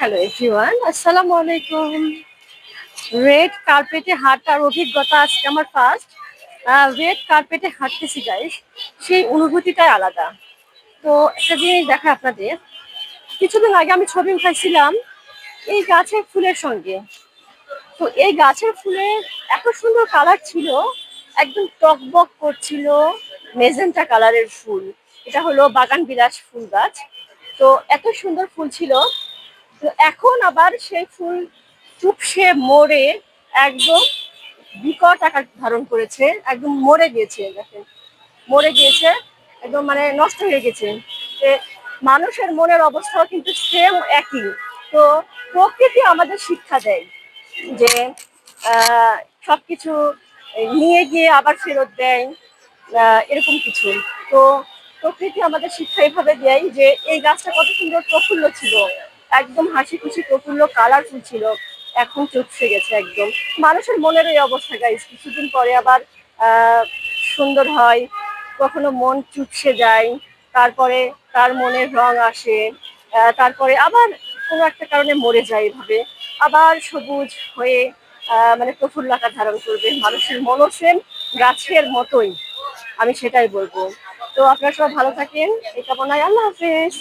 Hello everyone, আসসালামু আলাইকুম। Red কার্পেটে হাঁটার অভিজ্ঞতা আজকে আমার ফার্স্ট। রেড কার্পেটে হাঁটতেছি গাইস, সেই অনুভূতিটাই আলাদা। তো একটা জিনিস দেখা আপনাদের, কিছুদিন আগে আমি ছবি উঠাইছিলাম এই গাছের ফুলের সঙ্গে। তো এই গাছের ফুলের এত সুন্দর কালার ছিল, একদম টকবক করছিল, মেজেন্টা কালারের ফুল। এটা হলো বাগান বিলাস ফুল গাছ। তো এত সুন্দর ফুল ছিল। তো এখন আবার সেই ফুল চুপসে মরে একদম বিকট আকার ধারণ করেছে, একদম মরে গিয়েছে। দেখেন, মরে গিয়েছে, একদম মানে নষ্ট হয়ে গেছে। মানুষের মনের অবস্থাও কিন্তু সেম একই। তো প্রকৃতি আমাদের শিক্ষা দেয় যে সবকিছু নিয়ে গিয়ে আবার ফেরত দেয়, এরকম কিছু। তো প্রকৃতি আমাদের শিক্ষা এভাবে দেয় যে এই গাছটা কত সুন্দর প্রফুল্ল ছিল, একদম হাসি খুশি প্রফুল্ল কালারফুল ছিল, এখন চুপসে গেছে একদম। মানুষের মনের এই অবস্থা গাইস, কিছুদিন পরে আবার সুন্দর হয়, কখনো মন চুপসে যায়, তারপরে তার মনের রং আসে, তারপরে আবার কোনো একটা কারণে মরে যায়, এভাবে আবার সবুজ হয়ে মানে প্রফুল্ল আকার ধারণ করবে। মানুষের মনও সেম গাছের মতোই, আমি সেটাই বলবো। তো আপনারা সবাই ভালো থাকেন এই কামনায়, আল্লাহ হাফেজ।